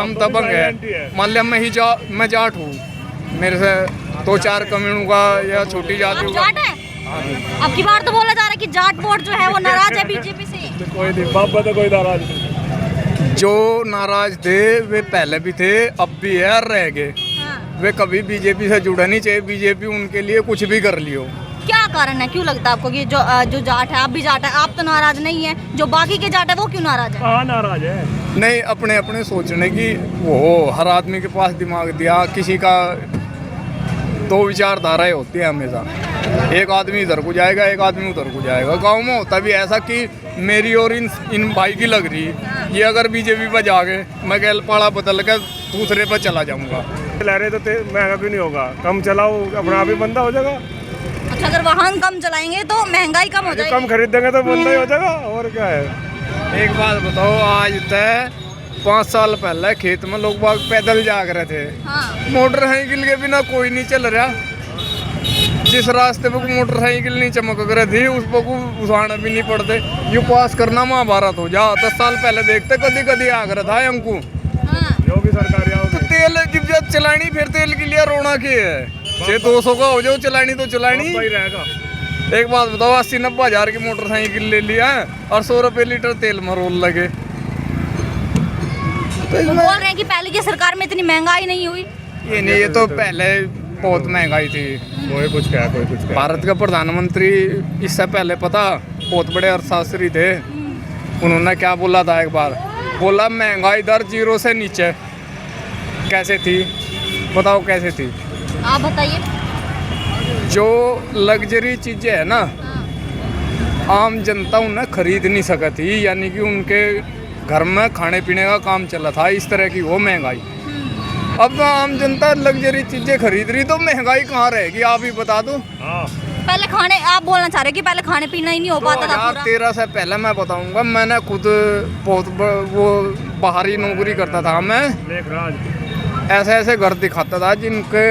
हम दबंग है। मान लिया मैं जाट हूँ, मेरे से 2-4 कम्युनिटी का या छोटी जाति जाट है। अब की बार तो बोला जा रहा है कि जाट वोट जो है वो नाराज है बीजेपी से। कोई नहीं, बाबा तो कोई नाराज नहीं। जो नाराज थे वे पहले भी थे, अब भी है और रह गए। वे कभी बीजेपी से जुड़ा नहीं चाहिए, बीजेपी उनके लिए कुछ भी कर लियो। क्या कारण है, क्यों लगता है आपको कि जो जाट है, आप भी जाट है, आप तो नाराज नहीं है, जो बाकी के जाट है वो क्यों नाराज है? हाँ नाराज है। नहीं, अपने अपने सोचने की वो हर आदमी के पास दिमाग दिया, किसी का 2 विचारधाराएं होती है हमेशा। एक आदमी इधर को जाएगा, एक आदमी उधर को जाएगा। गाँव में होता भी ऐसा कि मेरी और इन भाई की लग रही, ये अगर बीजेपी पर जाके मैं गैल पाड़ा बदल कर दूसरे पर चला जाऊंगा। चला रहे तो महंगा क्यों नहीं होगा? कम चलाओ, अपना आप ही बंदा हो जाएगा। अच्छा, अगर वाहन कम चलाएंगे तो महंगाई कम हो जाएगी। कम खरीदेंगे तो बंदा ही हो जाएगा, और क्या है। एक बात बताओ, आज तक 5 साल पहले खेत में लोग बाग पैदल जाग रहे थे। मोटरसाइकिल के बिना कोई नहीं चल रहा। जिस रास्ते पे मोटरसाइकिल नहीं चमक रही थी उस पर उठाना भी नहीं पड़ते। यू पास करना महाभारत हो जा। 10 साल पहले देखते कदी कदी आगरा था अंकु। योगी सरकार तो तेल जब चलानी, फिर तेल के लिए रोना के है। 200 का हो जाओ चलानी तो चलानी रहेगा। एक बात बताओ, 80-90 हज़ार की मोटरसाइकिल ले लिया और 100 रुपये लीटर तेल में रोल लगे। तो बोल रहे हैं कि पहले की सरकार में इतनी महंगाई नहीं हुई। ये नहीं, ये तो पहले बहुत महंगाई थी। कोई कुछ क्या। भारत का प्रधानमंत्री इससे पहले पता बहुत बड़े अर्थशास्त्री थे। उन्होंने क्या बोला था, एक बार बोला महंगाई दर 0 से नीचे। कैसे थी बताओ, कैसे थी आप बताइए। जो लग्जरी चीजें है ना, आम जनता उन्हें खरीद नहीं सकती, यानी कि उनके घर में खाने पीने का काम चला था, इस तरह की वो महंगाई। अब तो आम जनता लग्जरी चीजें खरीद रही, तो महंगाई कहाँ रहेगी? आप ही बता दो। पहले खाने, आप बोलना चाह रहे कि पहले खाने पीना ही नहीं हो पाता था पूरा। 2013 से पहले मैं बताऊंगा, मैंने खुद बहुत वो बाहरी नौकरी करता था। मैं ऐसे घर दिखाता था जिनके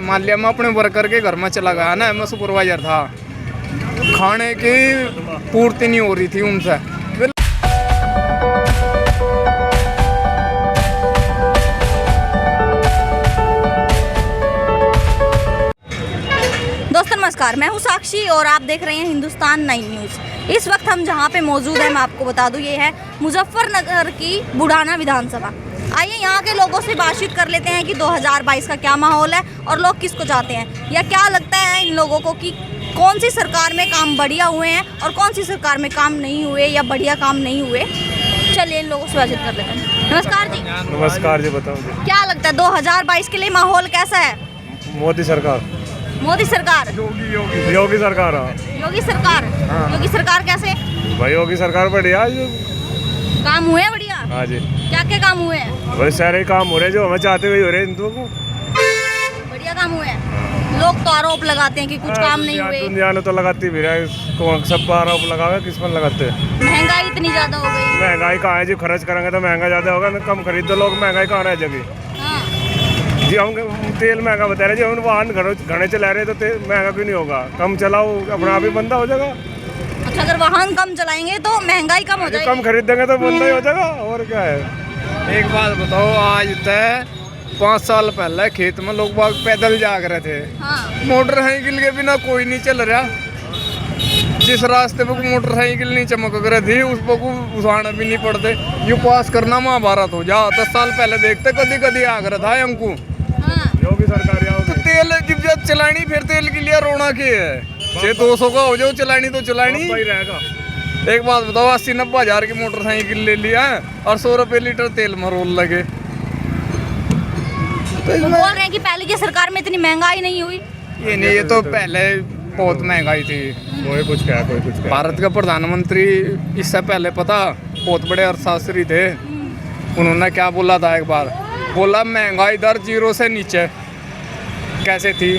मान लिया मैं अपने वर्कर के घर में चला गया ना, मैं सुपरवाइजर था, खाने की पूर्ति नहीं हो रही थी उनसे। दोस्तों नमस्कार, मैं हूं साक्षी और आप देख रहे हैं हिंदुस्तान 9 न्यूज़। इस वक्त हम जहां पे मौजूद हैं, मैं आपको बता दूं, ये है मुजफ्फरनगर की बुढ़ाना विधानसभा। आइए यहाँ के लोगों से बातचीत कर लेते हैं कि 2022 का क्या माहौल है और लोग किसको चाहते हैं, या क्या लगता है इन लोगों को कि कौन सी सरकार में काम बढ़िया हुए हैं और कौन सी सरकार में काम नहीं हुए या बढ़िया काम नहीं हुए। चलिए इन लोगों से बातचीत कर लेते हैं। नमस्कार जी। नमस्कार जी, बताओ जी। क्या लगता है 2022 के लिए माहौल कैसा है? मोदी सरकार। मोदी सरकार। योगी सरकार। योगी सरकार। योगी सरकार कैसे? भाई योगी सरकार बढ़िया, काम हुए बढ़िया। हाँ जी। क्या क्या काम हुए हैं? भाई सारे काम हो रहे जो हमें चाहते हुए हो रहे हिंदुओं को। बढ़िया काम हुए हैं। लोग तो आरोप लगाते हैं कि कुछ काम नहीं हुए। दुनिया ने तो लगाती भी है, सब पर आरोप लगावे, किस पर लगाते हैं? महंगाई इतनी ज्यादा हो गई। महंगाई कहाँ है जी? खर्च करेंगे तो महंगा ज्यादा होगा, कम खरीद तो लोग महंगाई कहाँ रह जाएगी जी। हम तेल महंगा बता रहे जी, हम वाहन घने चला रहे तो महंगा क्यों नहीं होगा? कम चलाओ, अपना आप ही बंदा हो जाएगा। अच्छा, अगर वाहन कम चलाएंगे तो महंगाई कम हो जाएगी। कम खरीदेंगे तो बंदा ही हो जाएगा, और क्या है। एक बात बताओ, आज तक 5 साल पहले खेत में लोग बाग पैदल जाग रहे थे। मोटरसाइकिल के बिना कोई नहीं चल रहा। जिस रास्ते पे मोटरसाइकिल नहीं चमक रही थी उस पर उठाना भी नहीं पड़ते। यू पास करना महाभारत हो जा। 10 साल पहले देखते कदी कदी आगरा था अंकु। योगी सरकार तो तेल जब चलानी, फिर तेल के लिए रोना के है। 200 का हो जाओ चलानी तो चलानी रहेगा। एक बात बताओ, 80-90 हज़ार की मोटरसाइकिल ले लिया और 100 रुपये लीटर तेल में रोल लगे। तो बोल रहे हैं कि पहले की सरकार में इतनी महंगाई नहीं हुई। ये नहीं, ये तो पहले बहुत महंगाई थी। कोई कुछ क्या। भारत का प्रधानमंत्री इससे पहले पता बहुत बड़े अर्थशास्त्री थे। उन्होंने क्या बोला था, एक बार बोला महंगाई दर 0 से नीचे। कैसे थी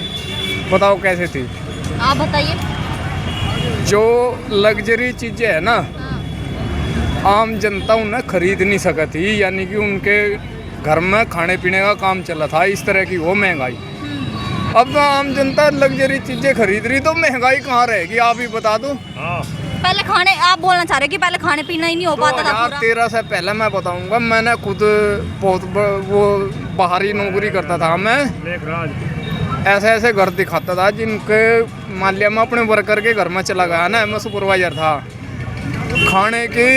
बताओ, कैसे थी आप बताइए। जो लग्जरी चीजें है ना, आम जनता उन्हें खरीद नहीं सकती, यानी कि उनके घर में खाने पीने का काम चला था, इस तरह की वो महंगाई। अब तो आम जनता लग्जरी चीजें खरीद रही, तो महंगाई कहाँ रहेगी? आप ही बता दो। पहले खाने, आप बोलना चाह रहे हो कि पहले खाने पीना ही नहीं हो पाता था पूरा? 2013 से पहले मैं बताऊंगा, मैंने खुद बहुत वो बाहरी नौकरी करता था मैं, ऐसे ऐसे घर दिखाता था जिनके मान लिया मैं अपने वर्कर के घर में चला गया ना, मैं सुपरवाइजर था, खाने की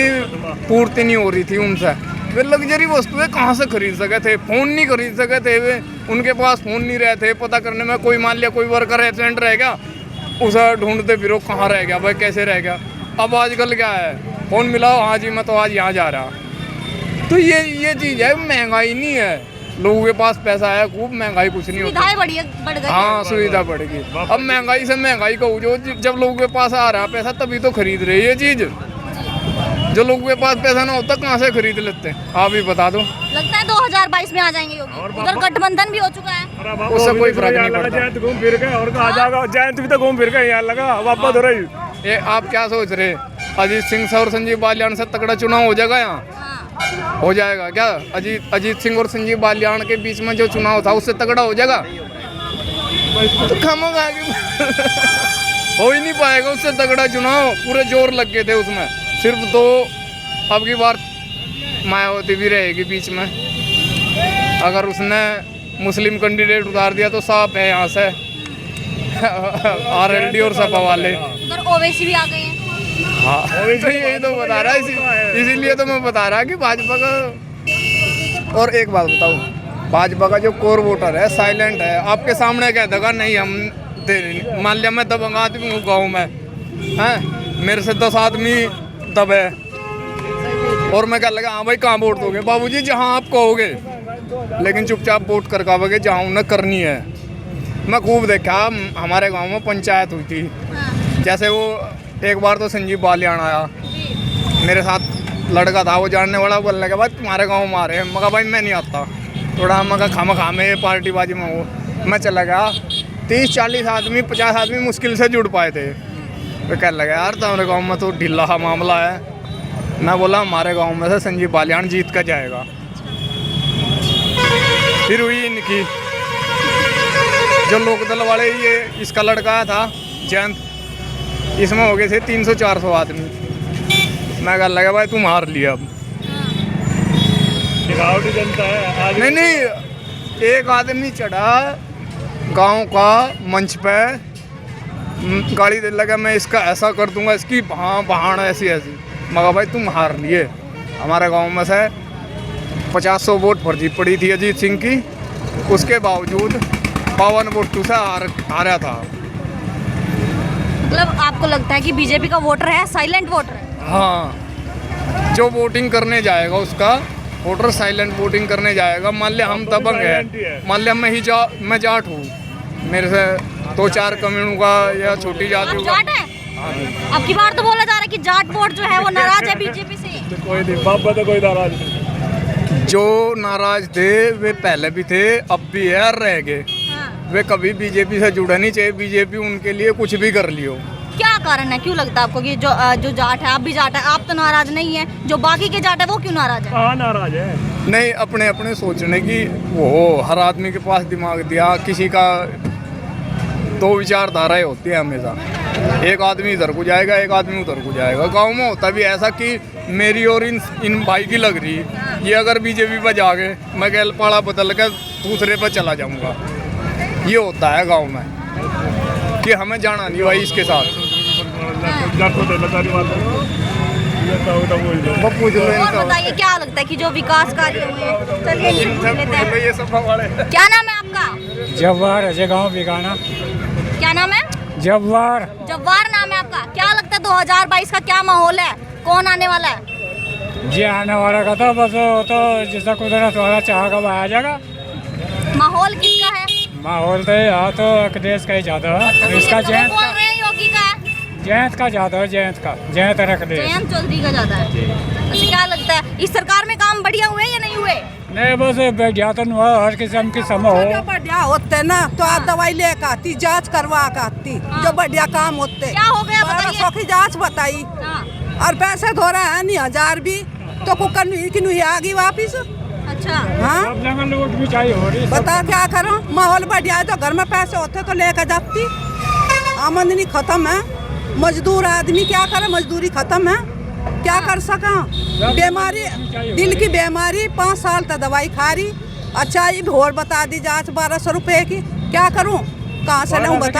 पूर्ति नहीं हो रही थी उनसे। वे लग्जरी वस्तुएं कहाँ से खरीद सके थे, फ़ोन नहीं खरीद सके थे, वे उनके पास फ़ोन नहीं रहे थे, पता करने में कोई मान लिया कोई वर्कर एब्सेंट रह गया, उसे ढूंढते फिरो कहाँ रह गया भाई, कैसे रह गया। अब आजकल क्या है, फ़ोन मिलाओ, हाँ जी मैं तो आज यहाँ जा रहा। तो ये चीज़ है, महंगाई नहीं है, लोगों के पास पैसा है खूब, महंगाई कुछ नहीं होती। सुविधाएं बढ़ गई। हाँ सुविधा बढ़ेगी। अब महंगाई से महंगाई कहूँ, जो जब लोगों के पास आ रहा पैसा तभी तो खरीद रहे ये चीज़, जो लोगों के पास पैसा ना होता कहाँ से खरीद लेते हैं, आप ही बता दो। लगता है 2022 में आ जाएंगे योगी, उधर गठबंधन भी हो चुका है, उससे कोई फर्क नहीं पड़ता। जयंत घूम फिर के और कहा जाएगा, जयंत भी तो घूम फिर के यहाँ लगा, वापस हो रही। ये आप क्या सोच रहे, अजीत सिंह से और संजीव बालियान से तगड़ा चुनाव हो जाएगा यहाँ? हाँ। हो जाएगा क्या? अजीत सिंह और संजीव बालियान के बीच में जो चुनाव था उससे तगड़ा हो जाएगा? तो खामोगा हो ही नहीं पाएगा उससे तगड़ा चुनाव, पूरे जोर लग गए थे उसमें। सिर्फ तो अब की बार मायावती भी रहेगी बीच में, अगर उसने मुस्लिम कैंडिडेट उतार दिया तो साफ है यहाँ से आरएलडी और सपा वाले। उधर ओवैसी भी आ गए हैं। हाँ तो यही तो बता रहा है, इसीलिए तो मैं बता रहा कि भाजपा का। और एक बात बताऊँ, भाजपा का जो कोर वोटर है साइलेंट है, आपके सामने कह देगा नहीं हम दे रहे। मान लिया मैं दबंग आदमी हूँ गाँव में, हैं मेरे से 10 आदमी दबे और मैं कह लगा हाँ भाई कहाँ वोट दोगे, बाबूजी जहाँ आप कहोगे, लेकिन चुपचाप वोट कर पाओगे जहाँ उन्हें करनी है। मैं खूब देखा, हमारे गांव में पंचायत हुई थी, जैसे वो एक बार तो संजीव बालियान आया, मेरे साथ लड़का था वो जानने वाला, बोलने लगा भाई तुम्हारे गांव में आ रहे हैं, मगर भाई मैं नहीं आता, थोड़ा मगर खामा में पार्टीबाजी में हो। मैं चला गया, 30-40 आदमी 50 आदमी मुश्किल से जुड़ पाए थे। तो कह लगा यार तुम्हारे गाँव में तो ढीला मामला है। मैं बोला हमारे गांव में से संजीव बालियान जीत कर जाएगा। फिर हुई इनकी जो लोकदल वाले, ये इसका लड़का था जयंत, इसमें हो गए थे 300-400 आदमी। मैं कह लगा भाई तुम हार लिया अब। दिखावटी जनता है आज। नहीं, एक आदमी चढ़ा गांव का मंच पे, गाड़ी दे लगा मैं इसका ऐसा कर दूंगा, इसकी बहान ऐसी ऐसी। मगर भाई तुम हार लिए। हमारे गांव में से 50 वोट फर्जी पड़ी थी अजीत सिंह की, उसके बावजूद 52 वोट से हारा था। मतलब आपको लगता है कि बीजेपी का वोटर है साइलेंट वोटर है? हाँ, जो वोटिंग करने जाएगा उसका वोटर साइलेंट वोटिंग करने जाएगा। मान लिया हम दबंग है, मान लिया मैं जाट हूँ, मेरे से 2-4 कम्युनिटी का या छोटी जाति का। जाट है? अब की बार तो बोला जा रहा है कि जाट वोट जो है वो नाराज है बीजेपी से। कोई नहीं, बाबा तो कोई नाराज नहीं। जो नाराज थे वे पहले भी थे, अब भी है, रह गए। हाँ। वे कभी बीजेपी से जुड़ा नहीं, चाहे बीजेपी उनके लिए कुछ भी कर लियो। क्या कारण है, क्यों लगता है आपको कि जो जाट है, आप भी जाट है, आप तो नाराज नहीं है, जो बाकी के जाट है वो क्यों नाराज है? हाँ नाराज है। नहीं, अपने अपने सोचने की वो, हर आदमी के पास दिमाग दिया, किसी का 2 विचारधाराएं होती है हमेशा। एक आदमी इधर को जाएगा, एक आदमी उधर को जाएगा। गांव में होता भी ऐसा कि मेरी और इन भाई की लग रही, ये अगर बीजेपी पर जा गए मैं गैल पाड़ा बदल कर दूसरे पर चला जाऊंगा। ये होता है गांव में कि हमें जाना नहीं भाई इसके साथ। और बताइए क्या लगता है कि जो विकास कार्य हुए हैं, चलिए इनसे पूछ लेते हैं। ये सब वाले क्या नाम है आपका? जव्वार अजय गाँव बिगाना। क्या नाम है? जव्वार। जव्वार नाम है आपका। क्या लगता है 2022 का क्या माहौल है, कौन आने वाला है? जी आने वाला का तो बस वो तो जैसा कुदरत वाला चाहेगा वो आ जाएगा। माहौल किसका है? माहौल तो यहाँ तो अखिलेश का ही ज्यादा है, इसका तो बोल रहे हैं योगी का है? जयंत का ज्यादा है, जयंत अखिलेश। जयंत चौधरी का ज्यादा है। अच्छा, क्या लगता है इस सरकार में काम बढ़िया हुए या नहीं हुए? नहीं, बस विज्ञापन हुआ, हर किस्म की समय हो। बढ़िया होते ना तो आप दवाई लेकर आती, जांच करवा कर आती, जो बढ़िया काम होते। क्या हो गया बताइए? 1200 की जांच बताई और पैसे धो रहे हैं नहीं, 1000 भी तो कुकर की आ गई वापिस। अच्छा, हाँ, सब जगह लूट भी चाहिए हो रही। बता क्या करो, माहौल बढ़िया है तो घर में पैसे होते तो लेकर जाती, आमदनी खत्म है। मजदूर आदमी क्या करे, मजदूरी खत्म है, क्या कर सका। बीमारी, दिल की बीमारी, 5 साल तक दवाई खा रही। अच्छा ये और बता दी जांच 1200 रुपए की, क्या करूं, कहाँ से लाऊं बता।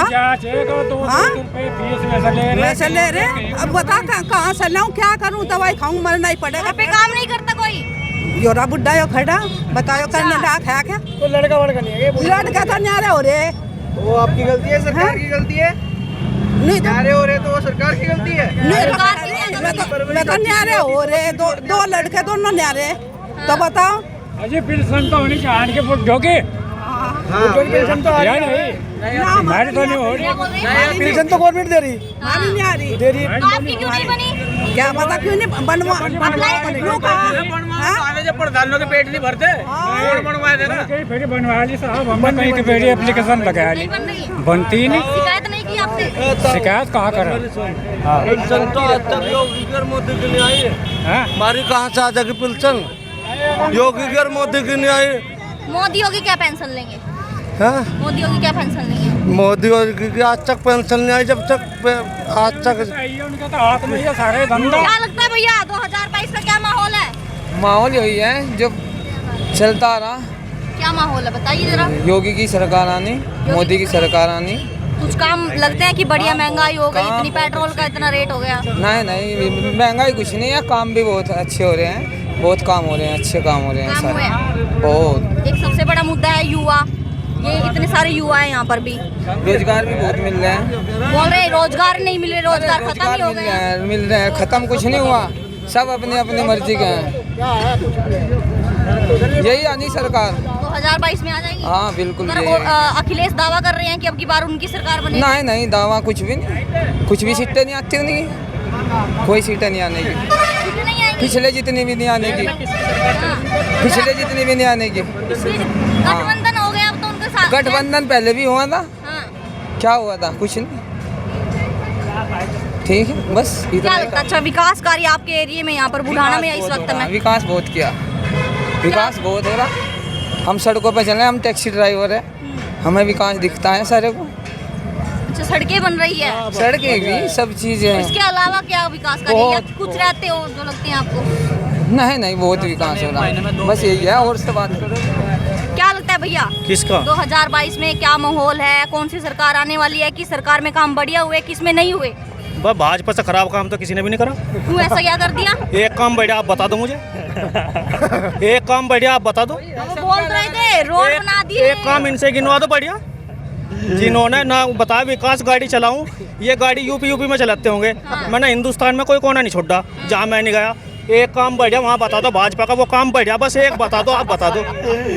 हाँ वैसे ले रहे, अब बता कहाँ से लाऊं, क्या करूं, दवाई खाऊं, मरना ही पड़ेगा। घर पे काम नहीं करता कोई? योरा बुड्ढा यो खड़ा, बताओ करने लायक है क्या? तो लड़का वड़का नहीं है, लड़का तो न्यारे हो रहे। वो आपकी गलती है, सरकार की गलती है। नहीं तो न्यारे हो रहे तो वो सरकार की गलती है। सरकार की है, मैं तो न्यारे हो रहे, दो लड़के दोनों न्यारे, तो बताओ। अजी पेंशन तो होनी चाहिए के बुढ़ो की। पेंशन तो नहीं, हमारी तो नहीं हो रही। क्या बोल रहे हैं? पेंशन तो गवर्नमेंट दे रही, हमारी न्यारी दे रही। तो आपकी क्यों नहीं बनी? क्या पता क्यों नहीं बनवा प्रधानों के पेट नहीं भरते, बनवाए देना। कहीं फेरी बनवा ली साहब, हमने कहीं की फेरी एप्लीकेशन लगा ली, नहीं बन रही? बनती ही नहीं। शिकायत नहीं की आपसे? शिकायत कहाँ करा? पेंशन तो आज तक योगी मोदी की नहीं आई है। हाँ? हमारी कहाँ से आ जाएगी पेंशन, योगी की और मोदी की नहीं आई। मोदी योगी क्या पेंशन लेंगे? हाँ? मोदी योगी क्या पेंशन लेंगे? मोदी योगी की आज तक पेंशन नहीं आई, जब तक आज तक। उनका तो हाथ में ये सारे धंधा। क्या लगता है भैया 2022 का क्या माहौल है? माहौल यही है जो चलता आ रहा। क्या माहौल है बताइए जरा। योगी की सरकार आनी, मोदी की सरकार आनी। कुछ काम लगते हैं कि बढ़िया महंगाई हो गई, इतनी पेट्रोल का इतना रेट हो गया? नहीं नहीं, महंगाई कुछ नहीं है, काम भी बहुत अच्छे हो रहे हैं, बहुत काम हो रहे हैं, अच्छे काम हो रहे हैं काम हुए सारे, हैं। बहुत। एक सबसे बड़ा मुद्दा है युवा, ये इतने सारे युवा हैं यहाँ पर भी, रोजगार भी बहुत मिल रहे हैं। बोल रहे हैं रोजगार नहीं मिले, रोजगार खत्म ही हो मिल गए रहे हैं। हैं, मिल रहे हैं, खत्म कुछ नहीं हुआ, सब अपने अपनी मर्जी के हैं। यही आनी सरकार 2022 में आ जाएगी? हाँ बिल्कुल पर यही। अखिलेश दावा कर रहे हैं कि अब की बार उनकी सरकार बनेगी। नहीं नहीं, दावा कुछ भी नहीं, कुछ भी सीटें नहीं आती उनकी, कोई सीटें नहीं आने की, सीटें नहीं आएंगी? पिछले जितनी भी नहीं आने की, हाँ। पिछले जितनी भी नहीं आने की। गठबंधन हो गया अब तो उनके साथ। गठबंधन पहले भी हुआ था, हाँ। क्या हुआ था, कुछ नहीं, ठीक है बस क्या इतना ही लगता है? अच्छा विकास कार्य आपके एरिया में यहाँ पर बुढ़ाना में इस वक्त में? विकास बहुत किया, विकास बहुत हो रहा। हम सड़कों पे चले, हम टैक्सी ड्राइवर है, हमें विकास दिखता है सारे को। अच्छा सड़कें बन रही है, सड़कें भी, सब चीजें हैं। इसके अलावा क्या विकास कार्य या कुछ रहते हो जो लगते हैं आपको? नहीं नहीं, बहुत विकास हो रहा है, बस यही है। और से बात करो, क्या लगता है भैया किसका? 2022 में क्या माहौल है, कौन सी सरकार आने वाली है, कि सरकार में काम बढ़िया हुए, किसमें नहीं हुए? बस भाजपा से खराब काम तो किसी ने भी नहीं करा। क्यों ऐसा क्या कर दिया? एक काम बढ़िया आप बता दो मुझे, एक काम बढ़िया आप बता दो। वो बोल रहे थे रोड बना दिए। एक काम इनसे गिनवा दो बढ़िया, जिन्होंने ना बताया विकास गाड़ी चलाऊं, ये गाड़ी यूपी में चलाते होंगे, मैंने हिंदुस्तान में कोई कोना नहीं छोड़ा जहाँ मैं नहीं गया। एक काम बढ़िया वहाँ बता दो भाजपा का, वो काम बढ़िया बस एक बता दो, आप बता दो।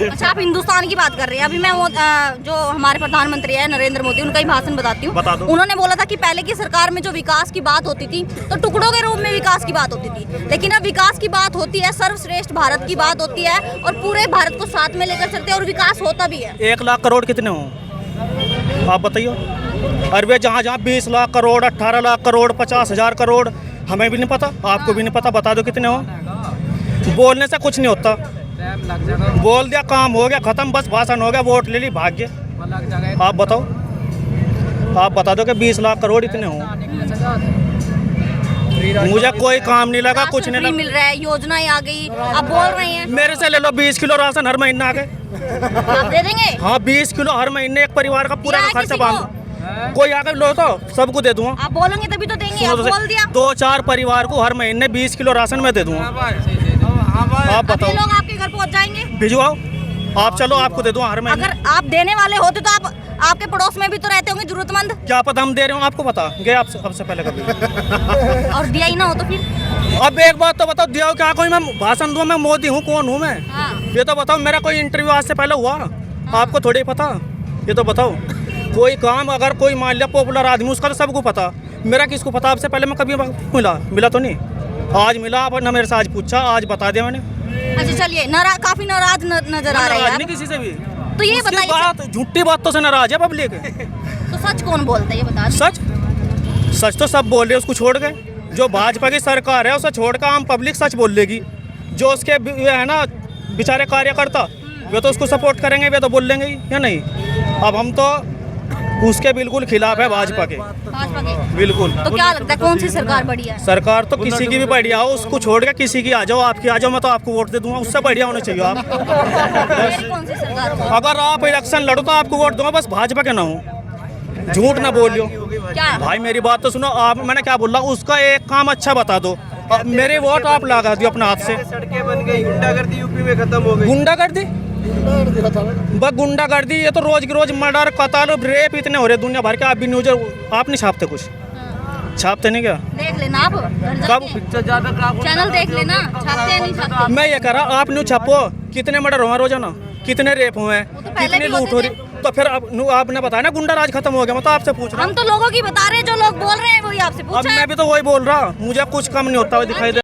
अच्छा आप हिंदुस्तान की बात कर रहे हैं, अभी मैं वो जो हमारे प्रधानमंत्री है नरेंद्र मोदी, उनका ही भाषण बताती हूँ। बता दो। उन्होंने बोला था कि पहले की सरकार में जो विकास की बात होती थी तो टुकड़ों के रूप में विकास की बात होती थी, लेकिन अब विकास की बात होती है, सर्वश्रेष्ठ भारत की बात होती है और पूरे भारत को साथ में लेकर चलते हैं और विकास होता भी है। 1 लाख करोड़ कितने हों आप बताइए। अरबे जहाँ जहाँ 20 लाख करोड़, 18 लाख करोड़, 50,000 करोड़, हमें भी नहीं पता, आपको भी नहीं पता, बता दो कितने हो। बोलने से कुछ नहीं होता, बोल दिया काम हो गया खत्म, बस भाषण हो गया, वोट ले ली भाग्य। आप बताओ, आप बता दो कि 20 लाख करोड़ इतने हो। मुझे कोई काम नहीं लगा, कुछ नहीं राशन लगा। मिल रहा है, योजनाएं आ गई, अब बोल रहे हैं मेरे से ले लो 20 किलो राशन हर महीने आके। आप दे देंगे? हाँ 20 किलो हर महीने, एक परिवार का पूरा दिया है खर्चा किसी को? बांध। कोई आकर लो तो सबको दे दूंगा। आप बोलेंगे तभी तो देंगे, आप बोल दिया। 2-4 परिवार को हर महीने 20 किलो राशन मैं दे दूंगा। आप अब ये बताओ, लोग आपके घर पहुंच जाएंगे? भिजवाओ, आप चलो आपको दे दूंगा हर महीने। अगर आप देने वाले होते तो आप आपके पड़ोस में भी तो रहते होंगे जरूरतमंद, क्या पता हम दे रहे हो, आपको पता गए आपसे पहले कभी। और दिया ही ना हो तो फिर? अब एक बात तो बताओ, दिया हो क्या कोई, मैं भाषण दूं, मैं मोदी हूँ, कौन हूँ मैं? हाँ। ये तो बताओ, मेरा कोई इंटरव्यू आज से पहले हुआ? आपको थोड़ी पता, ये तो बताओ। कोई काम अगर कोई मान लिया पॉपुलर आदमी, उसका तो सबको पता, मेरा किसको पता? आपसे पहले मैं कभी मिला तो नहीं, आज मिला, आप ना मेरे से आज पूछा, आज बता दिया मैंने। अच्छा चलिए, काफी नाराज नजर आ रहे हैं नाराज आप। नहीं किसी से भी, तो ये उसकी बताइए बात झूठी बातों से नाराज है पब्लिक। तो सच कौन बोलता है ये बता दीजिए। सच तो सब बोल रहे, उसको छोड़ गए। जो भाजपा की सरकार है उसे छोड़कर आम पब्लिक सच बोल लेगी। जो उसके है ना बेचारे कार्यकर्ता, वे तो उसको सपोर्ट करेंगे, वे तो बोल लेंगे ही या नहीं। अब हम तो उसके बिल्कुल खिलाफ है भाजपा के, भाजपा के। बिल्कुल। तो क्या लगता है कौन सी सरकार बढ़िया है? सरकार तो किसी की भी बढ़िया हो, उसको छोड़ के किसी की आ जाओ, आपकी आ जाओ, मैं तो आपको वोट दे दूंगा, उससे बढ़िया होना चाहिए आप। मेरी कौन सी सरकार को? अगर आप इलेक्शन लड़ो तो आपको वोट दूंगा, बस भाजपा के ना हो, झूठ ना बोलियो। क्या? भाई मेरी बात तो सुनो आप, मैंने क्या बोला, उसका एक काम अच्छा बता दो, मेरे वोट आप लगा दियो अपने हाथ से। सड़कें बन गई, गुंडागर्दी यूपी में खत्म हो गई। गुंडागर्दी, बस गुंडागर्दी, ये तो रोज की रोज मर्डर, कत्ल, रेप इतने हो रहे दुनिया भर के। आप भी न्यूज आप नहीं छापते, कुछ छापते नहीं क्या? देख लेना आप घर कब? जाके। चैनल देख लेना, छापते हैं नहीं छापते। मैं ये कह रहा, आप न्यूज छापो, कितने मर्डर हुए रोजाना, कितने रेप हुए हैं, वो तो पहले कितनी भी लूट होते हो रही, तो फिर आपने बताया ना गुंडा राज खत्म हो गया, मैं तो आपसे पूछ रहा हूँ। हम तो लोगों की बता रहे हैं, जो लोग बोल रहे हैं वही आपसे अब पूछा है। मैं भी तो वही बोल रहा, मुझे कुछ कम नहीं होता हुआ दिखाई दे।